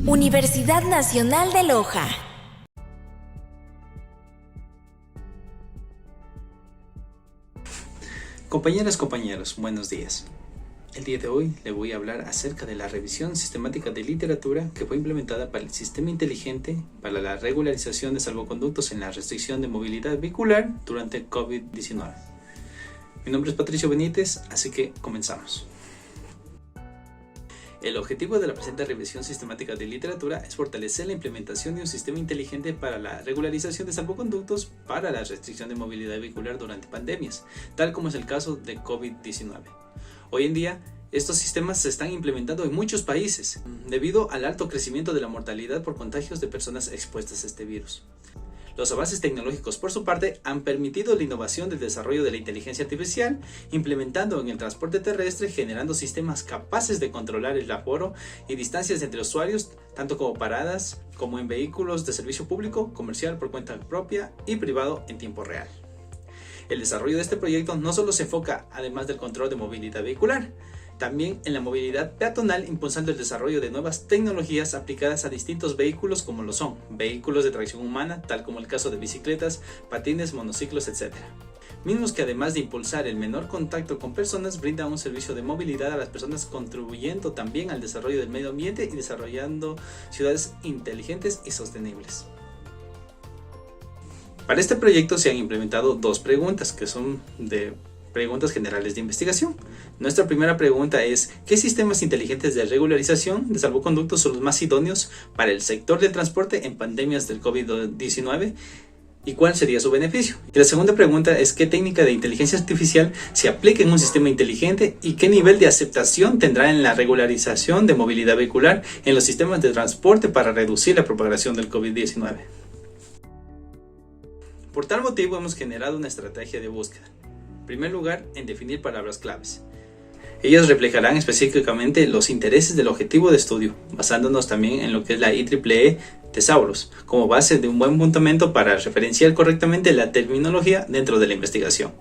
Universidad Nacional de Loja. Compañeras, compañeros, buenos días. El día de hoy le voy a hablar acerca de la revisión sistemática de literatura que fue implementada para el Sistema Inteligente para la regularización de salvoconductos en la restricción de movilidad vehicular durante el COVID-19. Mi nombre es Patricio Benítez, así que comenzamos. El objetivo de la presente revisión sistemática de literatura es fortalecer la implementación de un sistema inteligente para la regularización de salvoconductos para la restricción de movilidad vehicular durante pandemias, tal como es el caso de COVID-19. Hoy en día, estos sistemas se están implementando en muchos países, debido al alto crecimiento de la mortalidad por contagios de personas expuestas a este virus. Los avances tecnológicos, por su parte, han permitido la innovación del desarrollo de la inteligencia artificial, implementando en el transporte terrestre, generando sistemas capaces de controlar el aforo y distancias entre usuarios, tanto como paradas, como en vehículos de servicio público, comercial por cuenta propia y privado en tiempo real. El desarrollo de este proyecto no solo se enfoca, además del control de movilidad vehicular, también en la movilidad peatonal, impulsando el desarrollo de nuevas tecnologías aplicadas a distintos vehículos como lo son vehículos de tracción humana, tal como el caso de bicicletas, patines, monociclos, etc. Mismos que además de impulsar el menor contacto con personas, brindan un servicio de movilidad a las personas, contribuyendo también al desarrollo del medio ambiente y desarrollando ciudades inteligentes y sostenibles. Para este proyecto se han implementado dos preguntas que son de preguntas generales de investigación. Nuestra primera pregunta es: ¿qué sistemas inteligentes de regularización de salvoconductos son los más idóneos para el sector del transporte en pandemias del COVID-19? ¿Y cuál sería su beneficio? Y la segunda pregunta es: ¿qué técnica de inteligencia artificial se aplica en un sistema inteligente y qué nivel de aceptación tendrá en la regularización de movilidad vehicular en los sistemas de transporte para reducir la propagación del COVID-19? Por tal motivo hemos generado una estrategia de búsqueda. En primer lugar, en definir palabras claves. Ellas reflejarán específicamente los intereses del objetivo de estudio, basándonos también en lo que es la IEEE Thesaurus, como base de un buen fundamento para referenciar correctamente la terminología dentro de la investigación.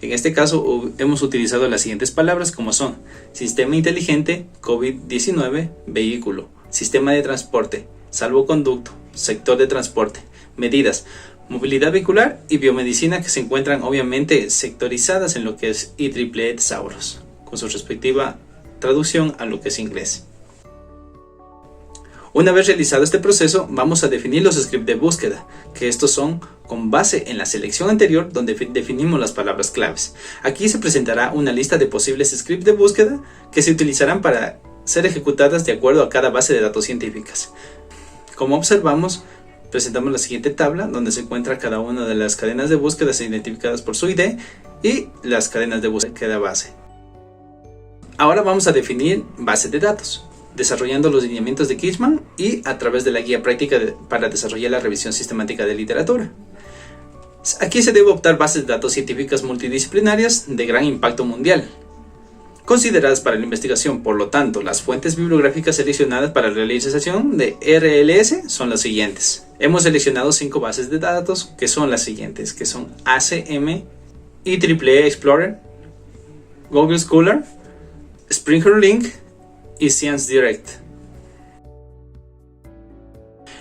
En este caso, hemos utilizado las siguientes palabras como son: sistema inteligente, COVID-19, vehículo, sistema de transporte, salvoconducto, sector de transporte, medidas, movilidad vehicular y biomedicina, que se encuentran obviamente sectorizadas en lo que es IEEE Thesaurus, con su respectiva traducción a lo que es inglés. Una vez realizado este proceso, vamos a definir los scripts de búsqueda, que estos son con base en la selección anterior donde definimos las palabras claves. Aquí se presentará una lista de posibles scripts de búsqueda que se utilizarán para ser ejecutadas de acuerdo a cada base de datos científicas. Como observamos, presentamos la siguiente tabla donde se encuentra cada una de las cadenas de búsqueda identificadas por su ID y las cadenas de búsqueda base. Ahora vamos a definir bases de datos, desarrollando los lineamientos de Kirchmann y a través de la guía práctica para desarrollar la revisión sistemática de literatura. Aquí se debe optar bases de datos científicas multidisciplinarias de gran impacto mundial, consideradas para la investigación. Por lo tanto, las fuentes bibliográficas seleccionadas para la realización de RLS son las siguientes. Hemos seleccionado 5 bases de datos que son las siguientes, que son ACM, IEEE Explorer, Google Scholar, Springer Link y ScienceDirect.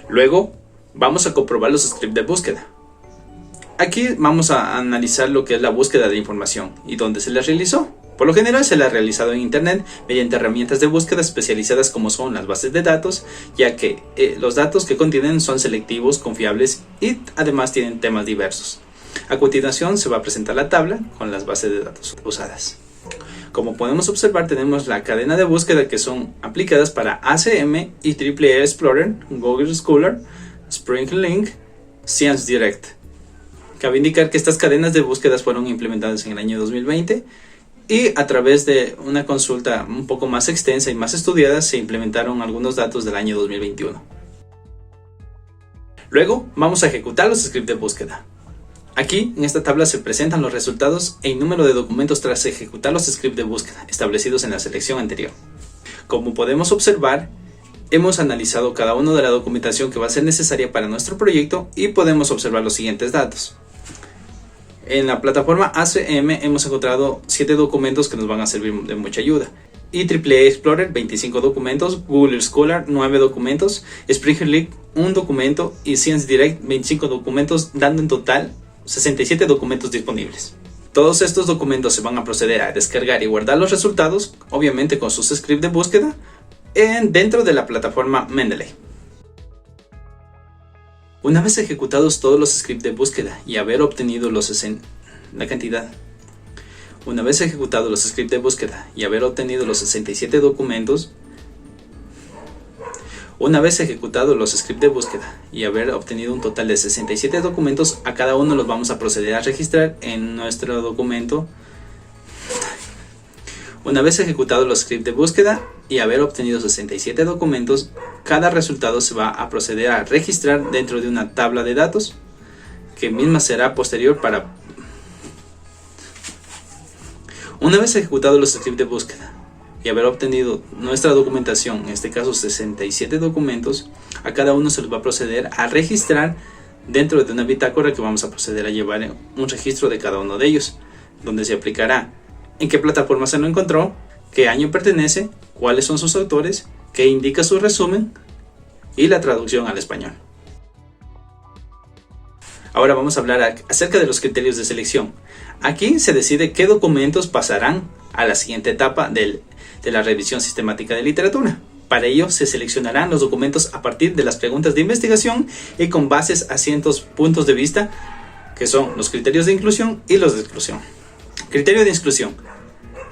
Luego vamos a comprobar los scripts de búsqueda. Aquí vamos a analizar lo que es la búsqueda de información y dónde se la realizó. Por lo general se la ha realizado en internet mediante herramientas de búsqueda especializadas como son las bases de datos, ya que los datos que contienen son selectivos, confiables y además tienen temas diversos. A continuación se va a presentar la tabla con las bases de datos usadas. Como podemos observar, tenemos la cadena de búsqueda que son aplicadas para ACM, IEEE Explorer, Google Scholar, Spring Link, ScienceDirect. Cabe indicar que estas cadenas de búsquedas fueron implementadas en el año 2020 y a través de una consulta un poco más extensa y más estudiada se implementaron algunos datos del año 2021. Luego vamos a ejecutar los scripts de búsqueda. Aquí en esta tabla se presentan los resultados e el número de documentos tras ejecutar los scripts de búsqueda establecidos en la selección anterior. Como podemos observar, hemos analizado cada una de la documentación que va a ser necesaria para nuestro proyecto y podemos observar los siguientes datos. En la plataforma ACM hemos encontrado 7 documentos que nos van a servir de mucha ayuda. IEEE Explorer 25 documentos, Google Scholar 9 documentos, Springer Link 1 documento y Science Direct 25 documentos, dando en total 67 documentos disponibles. Todos estos documentos se van a proceder a descargar y guardar los resultados, obviamente con sus scripts de búsqueda, dentro de la plataforma Mendeley. Una vez ejecutados todos los scripts de búsqueda y haber obtenido Una vez ejecutados los scripts de búsqueda y haber obtenido los 67 documentos, una vez ejecutados los scripts de búsqueda y haber obtenido un total de 67 documentos, a cada uno los vamos a proceder a registrar en nuestro documento. Una vez ejecutados los scripts de búsqueda y haber obtenido 67 documentos, cada resultado se va a proceder a registrar dentro de una tabla de datos, que misma será posterior para... Una vez ejecutados los scripts de búsqueda y haber obtenido nuestra documentación, en este caso 67 documentos, a cada uno se les va a proceder a registrar dentro de una bitácora que vamos a proceder a llevar un registro de cada uno de ellos, donde se aplicará en qué plataforma se lo encontró, qué año pertenece, cuáles son sus autores, qué indica su resumen y la traducción al español. Ahora vamos a hablar acerca de los criterios de selección. Aquí se decide qué documentos pasarán a la siguiente etapa de la revisión sistemática de literatura. Para ello se seleccionarán los documentos a partir de las preguntas de investigación y con bases a ciertos puntos de vista, que son los criterios de inclusión y los de exclusión. Criterio de exclusión.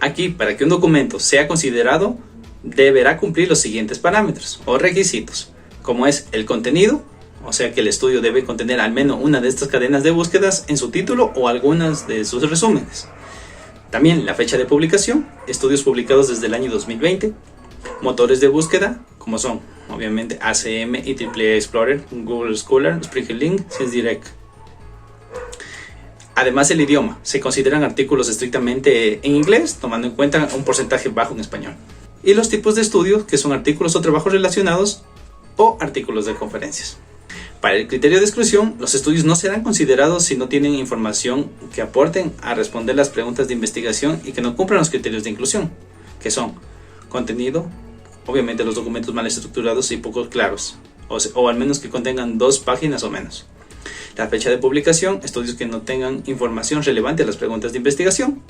Aquí, para que un documento sea considerado, deberá cumplir los siguientes parámetros o requisitos, como es el contenido, o sea que el estudio debe contener al menos una de estas cadenas de búsquedas en su título o algunas de sus resúmenes. También la fecha de publicación, estudios publicados desde el año 2020, motores de búsqueda, como son obviamente ACM, IEEE Explorer, Google Scholar, Springer Link, Science Direct. Además el idioma, se consideran artículos estrictamente en inglés, tomando en cuenta un porcentaje bajo en español. Y los tipos de estudios, que son artículos o trabajos relacionados o artículos de conferencias. Para el criterio de exclusión, los estudios no serán considerados si no tienen información que aporten a responder las preguntas de investigación y que no cumplan los criterios de inclusión, que son contenido, obviamente los documentos mal estructurados y poco claros, o al menos que contengan 2 páginas o menos. La fecha de publicación, estudios que no tengan información relevante a las preguntas de investigación.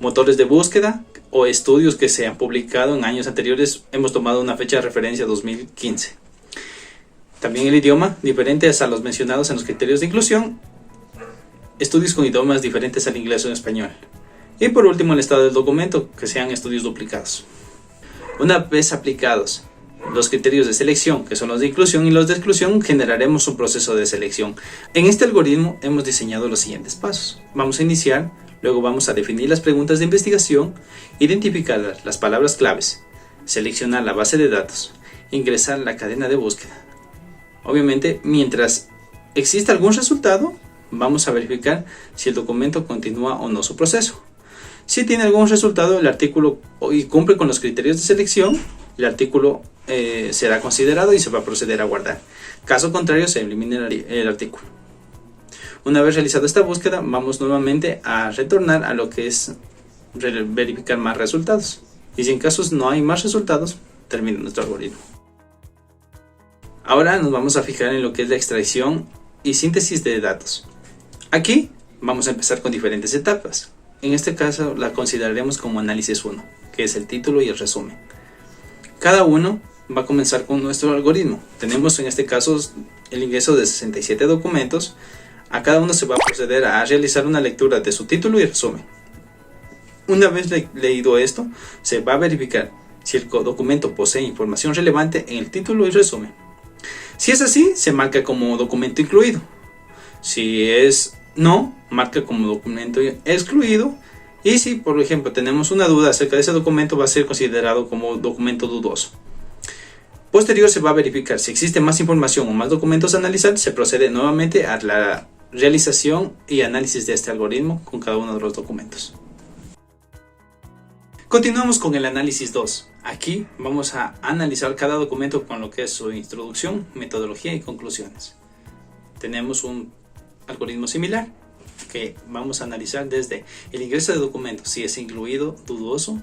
Motores de búsqueda o estudios que se han publicado en años anteriores, hemos tomado una fecha de referencia 2015. También el idioma, diferentes a los mencionados en los criterios de inclusión, estudios con idiomas diferentes al inglés o en español. Y por último el estado del documento, que sean estudios duplicados. Una vez aplicados los criterios de selección, que son los de inclusión y los de exclusión, generaremos un proceso de selección. En este algoritmo hemos diseñado los siguientes pasos. Vamos a iniciar, luego vamos a definir las preguntas de investigación, identificar las palabras claves, seleccionar la base de datos, ingresar la cadena de búsqueda. Obviamente, mientras exista algún resultado, vamos a verificar si el documento continúa o no su proceso. Si tiene algún resultado el artículo y cumple con los criterios de selección, el artículo será considerado y se va a proceder a guardar. Caso contrario, se elimina el artículo. Una vez realizada esta búsqueda, vamos nuevamente a retornar a lo que es verificar más resultados. Y si en casos no hay más resultados, termina nuestro algoritmo. Ahora nos vamos a fijar en lo que es la extracción y síntesis de datos. Aquí vamos a empezar con diferentes etapas. En este caso la consideraremos como análisis 1, que es el título y el resumen. Cada uno va a comenzar con nuestro algoritmo. Tenemos en este caso el ingreso de 67 documentos. A cada uno se va a proceder a realizar una lectura de su título y resumen. Una vez leído esto, se va a verificar si el documento posee información relevante en el título y resumen. Si es así, se marca como documento incluido. Si es no, marca como documento excluido. Y si, por ejemplo, tenemos una duda acerca de ese documento, va a ser considerado como documento dudoso. Posterior se va a verificar si existe más información o más documentos a analizar. Se procede nuevamente a la realización y análisis de este algoritmo con cada uno de los documentos. Continuamos con el análisis 2. Aquí vamos a analizar cada documento con lo que es su introducción, metodología y conclusiones. Tenemos un algoritmo similar que vamos a analizar desde el ingreso de documentos, si es incluido, dudoso,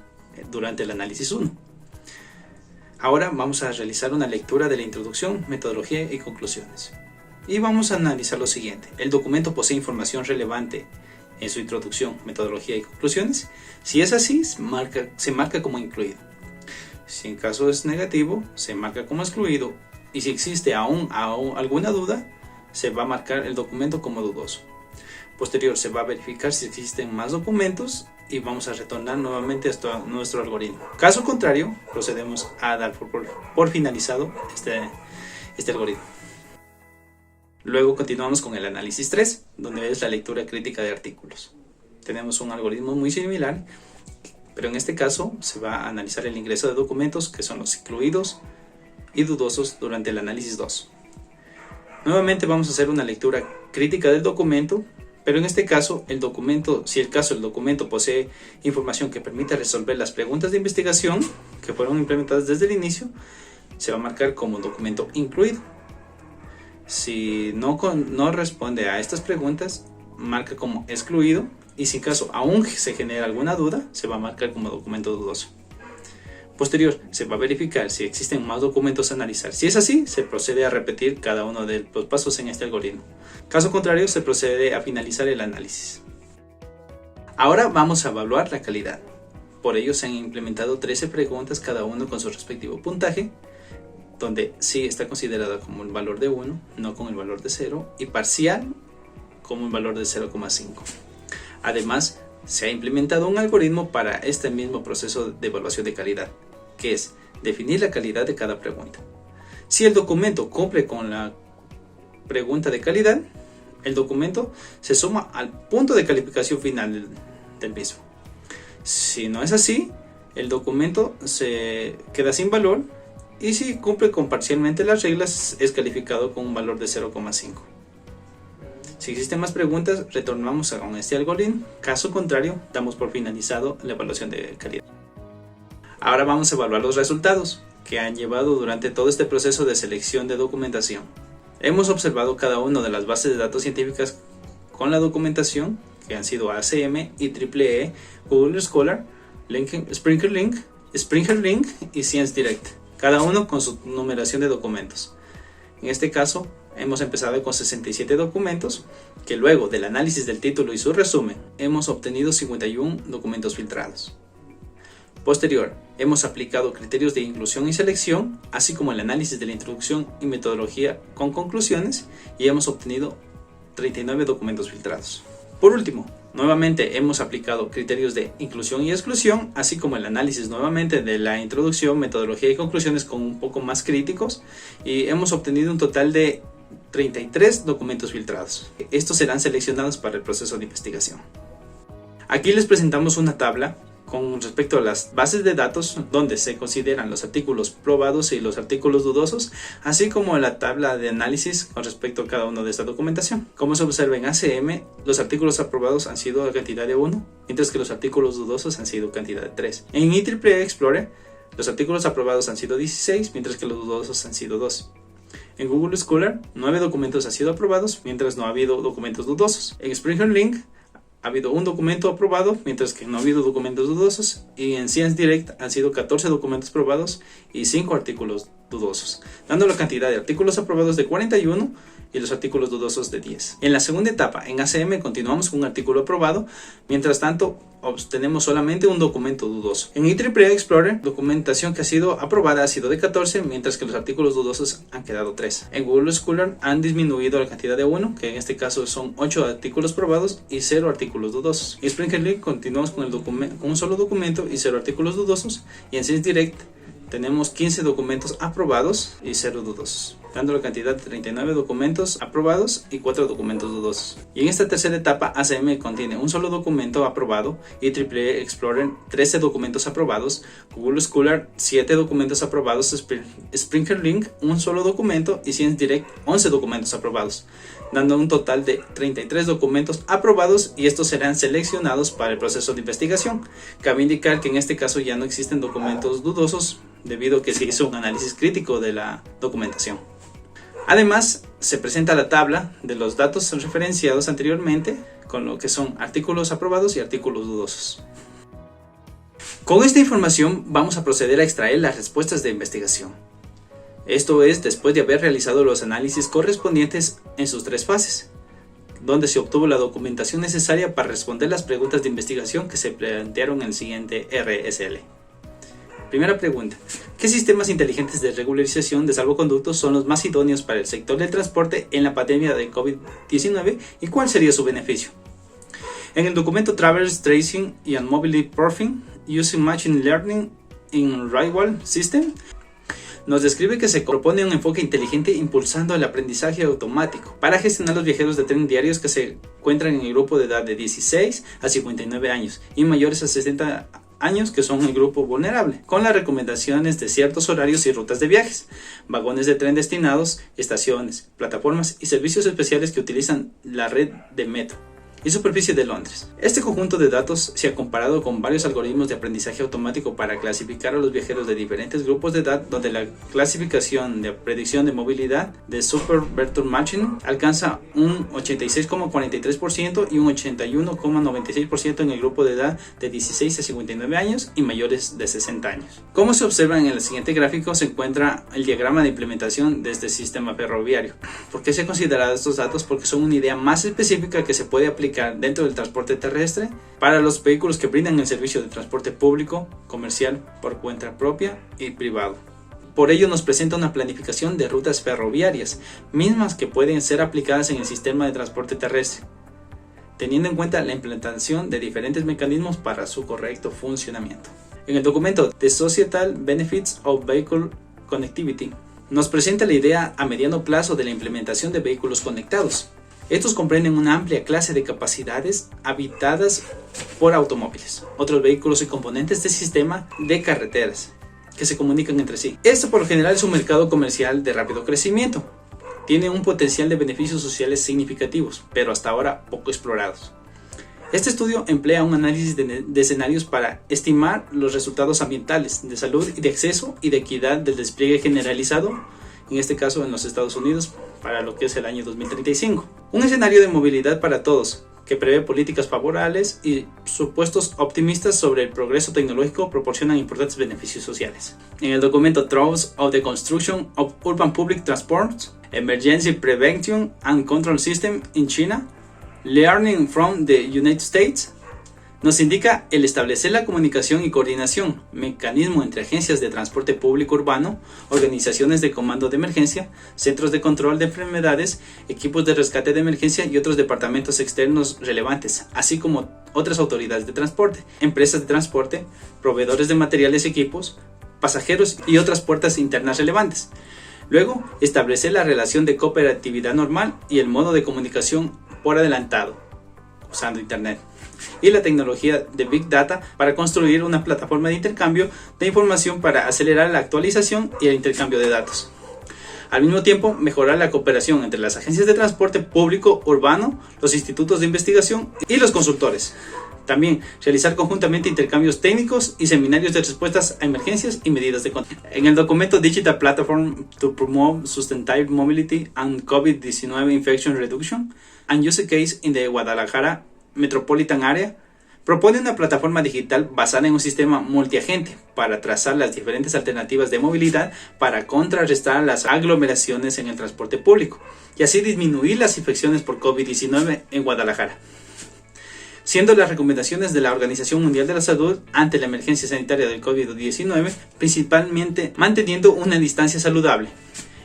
durante el análisis 1. Ahora vamos a realizar una lectura de la introducción, metodología y conclusiones. Y vamos a analizar lo siguiente. El documento posee información relevante en su introducción, metodología y conclusiones. Si es así, se marca como incluido. Si en caso es negativo, se marca como excluido. Y si existe aún alguna duda, se va a marcar el documento como dudoso. Posterior, se va a verificar si existen más documentos y vamos a retornar nuevamente a nuestro algoritmo. Caso contrario, procedemos a dar por finalizado este algoritmo. Luego continuamos con el análisis 3, donde es la lectura crítica de artículos. Tenemos un algoritmo muy similar, pero en este caso se va a analizar el ingreso de documentos, que son los incluidos y dudosos, durante el análisis 2. Nuevamente vamos a hacer una lectura crítica del documento, pero en este caso, el documento posee información que permite resolver las preguntas de investigación que fueron implementadas desde el inicio, se va a marcar como documento incluido. Si no responde a estas preguntas, marca como excluido, y si en caso aún se genera alguna duda, se va a marcar como documento dudoso. Posterior, se va a verificar si existen más documentos a analizar. Si es así, se procede a repetir cada uno de los pasos en este algoritmo. Caso contrario, se procede a finalizar el análisis. Ahora vamos a evaluar la calidad. Por ello se han implementado 13 preguntas, cada uno con su respectivo puntaje, donde sí está considerada como el valor de 1, no con el valor de 0, y parcial como el valor de 0,5. Además, se ha implementado un algoritmo para este mismo proceso de evaluación de calidad, que es definir la calidad de cada pregunta. Si el documento cumple con la pregunta de calidad, el documento se suma al punto de calificación final del mismo. Si no es así, el documento se queda sin valor, y si cumple con parcialmente las reglas, es calificado con un valor de 0,5. Si existen más preguntas, retornamos con este algoritmo. Caso contrario, damos por finalizado la evaluación de calidad. Ahora vamos a evaluar los resultados que han llevado durante todo este proceso de selección de documentación. Hemos observado cada una de las bases de datos científicas con la documentación, que han sido ACM, IEEE, Google Scholar, Springer Link y ScienceDirect, cada uno con su numeración de documentos. En este caso, hemos empezado con 67 documentos, que luego del análisis del título y su resumen, hemos obtenido 51 documentos filtrados. Posterior, hemos aplicado criterios de inclusión y selección, así como el análisis de la introducción y metodología con conclusiones, y hemos obtenido 39 documentos filtrados. Por último, nuevamente hemos aplicado criterios de inclusión y exclusión, así como el análisis nuevamente de la introducción, metodología y conclusiones con un poco más críticos, y hemos obtenido un total de 33 documentos filtrados. Estos serán seleccionados para el proceso de investigación. Aquí les presentamos una tabla con respecto a las bases de datos, donde se consideran los artículos probados y los artículos dudosos, así como la tabla de análisis con respecto a cada uno de esta documentación. Como se observa en ACM, los artículos aprobados han sido a cantidad de 1, mientras que los artículos dudosos han sido cantidad de 3. En IEEE Explorer, los artículos aprobados han sido 16, mientras que los dudosos han sido 2. En Google Scholar, 9 documentos han sido aprobados, mientras no ha habido documentos dudosos. En Springer Link, ha habido un documento aprobado, mientras que no ha habido documentos dudosos, y en ScienceDirect han sido 14 documentos aprobados y 5 artículos dudosos, dando la cantidad de artículos aprobados de 41 y los artículos dudosos de 10. En la segunda etapa, en ACM, continuamos con un artículo aprobado, mientras tanto obtenemos solamente un documento dudoso. En IEEE Explorer, documentación que ha sido aprobada ha sido de 14, mientras que los artículos dudosos han quedado 3. En Google Scholar han disminuido la cantidad de 1, que en este caso son 8 artículos probados y 0 artículos dudosos. En Springer Link continuamos con un solo documento y 0 artículos dudosos, y en ScienceDirect tenemos 15 documentos aprobados y 0 dudosos, dando la cantidad de 39 documentos aprobados y 4 documentos dudosos. Y en esta tercera etapa, ACM contiene un solo documento aprobado, IEEE Explorer 13 documentos aprobados, Google Scholar 7 documentos aprobados, Springer Link un solo documento y ScienceDirect 11 documentos aprobados, dando un total de 33 documentos aprobados, y estos serán seleccionados para el proceso de investigación. Cabe indicar que en este caso ya no existen documentos dudosos, debido a que se hizo un análisis crítico de la documentación. Además, se presenta la tabla de los datos referenciados anteriormente, con lo que son artículos aprobados y artículos dudosos. Con esta información vamos a proceder a extraer las respuestas de investigación. Esto es después de haber realizado los análisis correspondientes en sus 3 fases, donde se obtuvo la documentación necesaria para responder las preguntas de investigación que se plantearon en el siguiente RSL. Primera pregunta: ¿qué sistemas inteligentes de regularización de salvoconductos son los más idóneos para el sector del transporte en la pandemia de COVID-19 y cuál sería su beneficio? En el documento Traverse Tracing and Mobility Proofing Using Machine Learning in Railway System, nos describe que se propone un enfoque inteligente impulsando el aprendizaje automático para gestionar los viajeros de tren diarios que se encuentran en el grupo de edad de 16 a 59 años y mayores a 60 años, que son el grupo vulnerable, con las recomendaciones de ciertos horarios y rutas de viajes, vagones de tren destinados, estaciones, plataformas y servicios especiales que utilizan la red de metro y superficie de Londres. Este conjunto de datos se ha comparado con varios algoritmos de aprendizaje automático para clasificar a los viajeros de diferentes grupos de edad, donde la clasificación de predicción de movilidad de Super Virtual Machine alcanza un 86,43% y un 81,96% en el grupo de edad de 16 a 59 años y mayores de 60 años. Como se observa en el siguiente gráfico, se encuentra el diagrama de implementación de este sistema ferroviario. ¿Por qué se han considerado estos datos? Porque son una idea más específica que se puede aplicar dentro del transporte terrestre para los vehículos que brindan el servicio de transporte público, comercial, por cuenta propia y privado. Por ello nos presenta una planificación de rutas ferroviarias, mismas que pueden ser aplicadas en el sistema de transporte terrestre, teniendo en cuenta la implementación de diferentes mecanismos para su correcto funcionamiento. En el documento The Societal Benefits of Vehicle Connectivity nos presenta la idea a mediano plazo de la implementación de vehículos conectados. Estos comprenden una amplia clase de capacidades habitadas por automóviles, otros vehículos y componentes de sistema de carreteras que se comunican entre sí. Esto por lo general es un mercado comercial de rápido crecimiento. Tiene un potencial de beneficios sociales significativos, pero hasta ahora poco explorados. Este estudio emplea un análisis de escenarios para estimar los resultados ambientales, de salud y de acceso y de equidad del despliegue generalizado, en este caso en los Estados Unidos, para lo que es el año 2035. Un escenario de movilidad para todos, que prevé políticas favorables y supuestos optimistas sobre el progreso tecnológico, proporcionan importantes beneficios sociales. En el documento Trends of the Construction of Urban Public Transport, Emergency Prevention and Control System in China, Learning from the United States, nos indica el establecer la comunicación y coordinación, mecanismo entre agencias de transporte público urbano, organizaciones de comando de emergencia, centros de control de enfermedades, equipos de rescate de emergencia y otros departamentos externos relevantes, así como otras autoridades de transporte, empresas de transporte, proveedores de materiales y equipos, pasajeros y otras puertas internas relevantes. Luego, establecer la relación de cooperatividad normal y el modo de comunicación por adelantado, usando Internet y la tecnología de Big Data para construir una plataforma de intercambio de información para acelerar la actualización y el intercambio de datos. Al mismo tiempo, mejorar la cooperación entre las agencias de transporte público urbano, los institutos de investigación y los consultores. También realizar conjuntamente intercambios técnicos y seminarios de respuestas a emergencias y medidas de control. En el documento Digital Platform to Promote Sustainable Mobility and COVID-19 Infection Reduction and Use Case in the Guadalajara Metropolitan Area, propone una plataforma digital basada en un sistema multiagente para trazar las diferentes alternativas de movilidad para contrarrestar las aglomeraciones en el transporte público y así disminuir las infecciones por COVID-19 en Guadalajara, siendo las recomendaciones de la Organización Mundial de la Salud ante la emergencia sanitaria del COVID-19 principalmente manteniendo una distancia saludable.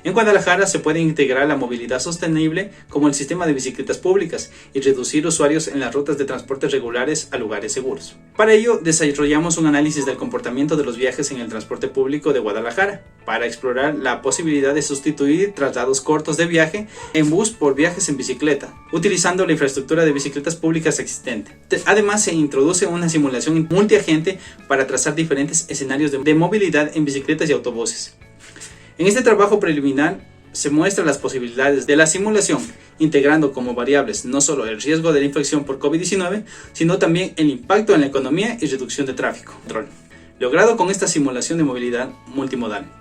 En Guadalajara se puede integrar la movilidad sostenible como el sistema de bicicletas públicas y reducir usuarios en las rutas de transporte regulares a lugares seguros. Para ello, desarrollamos un análisis del comportamiento de los viajes en el transporte público de Guadalajara para explorar la posibilidad de sustituir traslados cortos de viaje en bus por viajes en bicicleta, utilizando la infraestructura de bicicletas públicas existente. Además, se introduce una simulación multiagente para trazar diferentes escenarios de movilidad en bicicletas y autobuses. En este trabajo preliminar se muestran las posibilidades de la simulación, integrando como variables no solo el riesgo de la infección por COVID-19, sino también el impacto en la economía y reducción de tráfico, logrado con esta simulación de movilidad multimodal.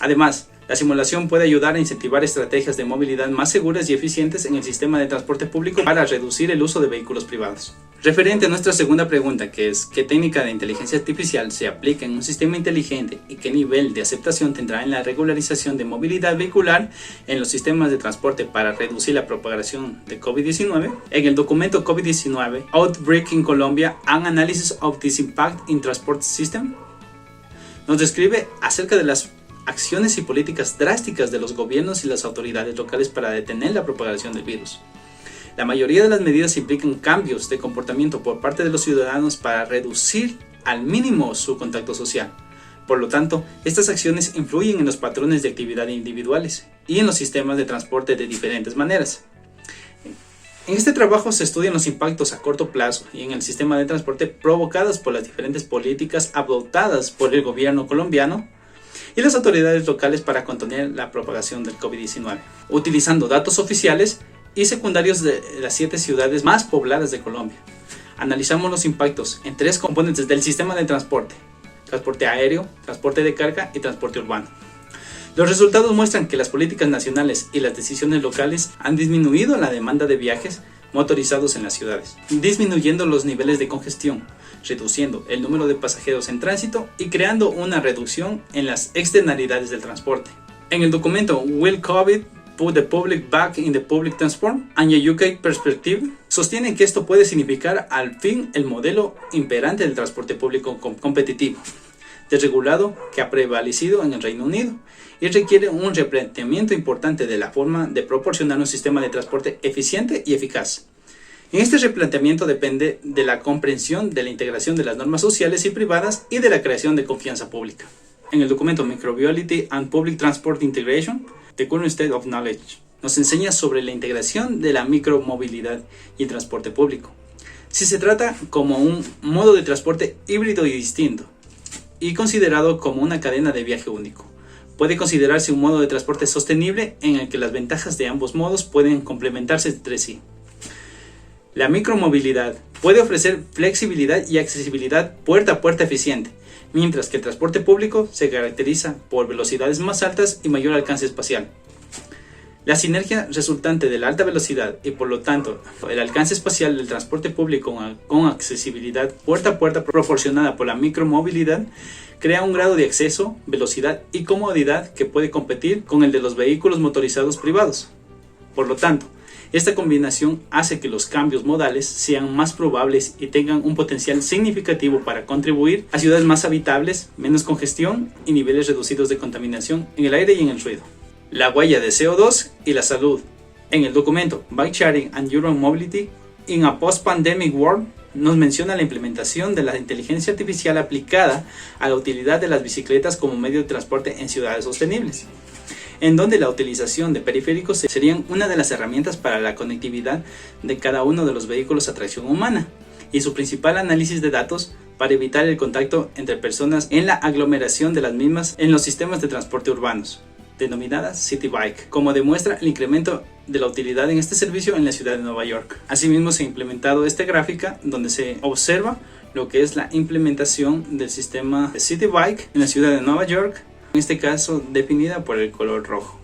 Además, la simulación puede ayudar a incentivar estrategias de movilidad más seguras y eficientes en el sistema de transporte público para reducir el uso de vehículos privados. Referente a nuestra segunda pregunta, que es ¿qué técnica de inteligencia artificial se aplica en un sistema inteligente y qué nivel de aceptación tendrá en la regularización de movilidad vehicular en los sistemas de transporte para reducir la propagación de COVID-19? En el documento COVID-19 Outbreak in Colombia, an Analysis of this Impact in Transport System, nos describe acerca de las acciones y políticas drásticas de los gobiernos y las autoridades locales para detener la propagación del virus. La mayoría de las medidas implican cambios de comportamiento por parte de los ciudadanos para reducir al mínimo su contacto social. Por lo tanto, estas acciones influyen en los patrones de actividad individuales y en los sistemas de transporte de diferentes maneras. En este trabajo se estudian los impactos a corto plazo y en el sistema de transporte provocados por las diferentes políticas adoptadas por el gobierno colombiano y las autoridades locales para contener la propagación del COVID-19, utilizando datos oficiales y secundarios de las 7 ciudades más pobladas de Colombia. Analizamos los impactos en 3 componentes del sistema de transporte: transporte aéreo, transporte de carga y transporte urbano. Los resultados muestran que las políticas nacionales y las decisiones locales han disminuido la demanda de viajes motorizados en las ciudades, disminuyendo los niveles de congestión, reduciendo el número de pasajeros en tránsito y creando una reducción en las externalidades del transporte. En el documento Will COVID Put the Public Back in the Public Transport and a UK Perspective, sostienen que esto puede significar al fin el modelo imperante del transporte público competitivo, desregulado que ha prevalecido en el Reino Unido y requiere un replanteamiento importante de la forma de proporcionar un sistema de transporte eficiente y eficaz. En este replanteamiento depende de la comprensión de la integración de las normas sociales y privadas y de la creación de confianza pública. En el documento Microbiology and Public Transport Integration, The Current State of Knowledge, nos enseña sobre la integración de la micromovilidad y el transporte público. Si se trata como un modo de transporte híbrido y distinto, y considerado como una cadena de viaje único, puede considerarse un modo de transporte sostenible en el que las ventajas de ambos modos pueden complementarse entre sí. La micromovilidad puede ofrecer flexibilidad y accesibilidad puerta a puerta eficiente, mientras que el transporte público se caracteriza por velocidades más altas y mayor alcance espacial. La sinergia resultante de la alta velocidad y por lo tanto el alcance espacial del transporte público con accesibilidad puerta a puerta proporcionada por la micromovilidad crea un grado de acceso, velocidad y comodidad que puede competir con el de los vehículos motorizados privados. Por lo tanto, esta combinación hace que los cambios modales sean más probables y tengan un potencial significativo para contribuir a ciudades más habitables, menos congestión y niveles reducidos de contaminación en el aire y en el ruido. La huella de CO2 y la salud. En el documento Bike Sharing and Urban Mobility in a Post-Pandemic World nos menciona la implementación de la inteligencia artificial aplicada a la utilidad de las bicicletas como medio de transporte en ciudades sostenibles, en donde la utilización de periféricos serían una de las herramientas para la conectividad de cada uno de los vehículos a tracción humana y su principal análisis de datos para evitar el contacto entre personas en la aglomeración de las mismas en los sistemas de transporte urbanos, denominadas City Bike, como demuestra el incremento de la utilidad en este servicio en la ciudad de Nueva York. Asimismo, se ha implementado esta gráfica donde se observa lo que es la implementación del sistema de City Bike en la ciudad de Nueva York, en este caso definida por el color rojo.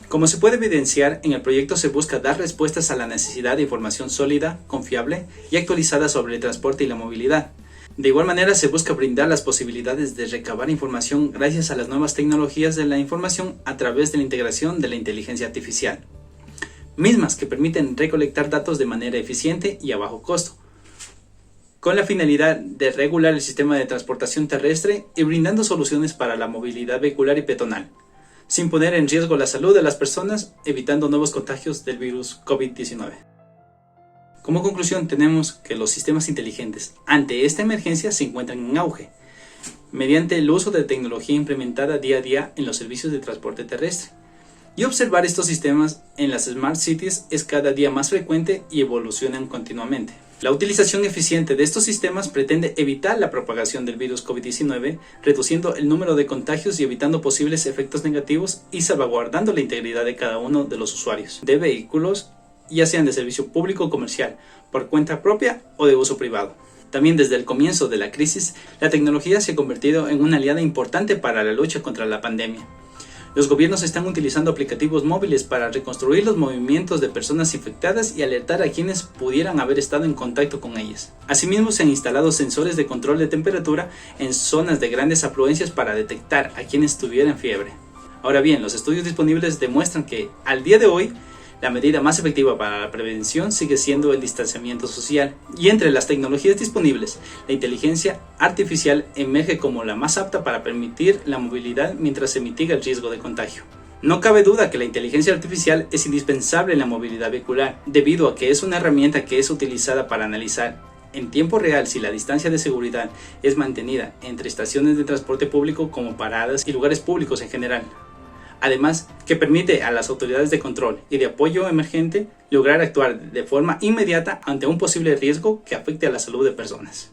Como se puede evidenciar, en el proyecto se busca dar respuestas a la necesidad de información sólida, confiable y actualizada sobre el transporte y la movilidad. De igual manera, se busca brindar las posibilidades de recabar información gracias a las nuevas tecnologías de la información a través de la integración de la inteligencia artificial, mismas que permiten recolectar datos de manera eficiente y a bajo costo, con la finalidad de regular el sistema de transportación terrestre y brindando soluciones para la movilidad vehicular y peatonal, sin poner en riesgo la salud de las personas, evitando nuevos contagios del virus COVID-19. Como conclusión, tenemos que los sistemas inteligentes ante esta emergencia se encuentran en auge, mediante el uso de tecnología implementada día a día en los servicios de transporte terrestre. Y observar estos sistemas en las Smart Cities es cada día más frecuente y evolucionan continuamente. La utilización eficiente de estos sistemas pretende evitar la propagación del virus COVID-19, reduciendo el número de contagios y evitando posibles efectos negativos y salvaguardando la integridad de cada uno de los usuarios de vehículos, ya sean de servicio público o comercial, por cuenta propia o de uso privado. También desde el comienzo de la crisis, la tecnología se ha convertido en una aliada importante para la lucha contra la pandemia. Los gobiernos están utilizando aplicativos móviles para reconstruir los movimientos de personas infectadas y alertar a quienes pudieran haber estado en contacto con ellas. Asimismo, se han instalado sensores de control de temperatura en zonas de grandes afluencias para detectar a quienes tuvieran fiebre. Ahora bien, los estudios disponibles demuestran que, al día de hoy, la medida más efectiva para la prevención sigue siendo el distanciamiento social, y entre las tecnologías disponibles, la inteligencia artificial emerge como la más apta para permitir la movilidad mientras se mitiga el riesgo de contagio. No cabe duda que la inteligencia artificial es indispensable en la movilidad vehicular, debido a que es una herramienta que es utilizada para analizar en tiempo real si la distancia de seguridad es mantenida entre estaciones de transporte público como paradas y lugares públicos en general. Además, que permite a las autoridades de control y de apoyo emergente lograr actuar de forma inmediata ante un posible riesgo que afecte a la salud de personas.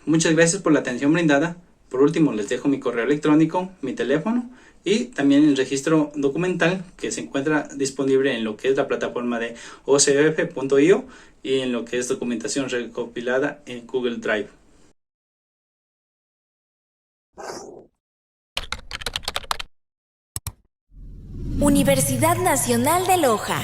Muchas gracias por la atención brindada. Por último, les dejo mi correo electrónico, mi teléfono y también el registro documental que se encuentra disponible en lo que es la plataforma de ocf.io y en lo que es documentación recopilada en Google Drive. Universidad Nacional de Loja.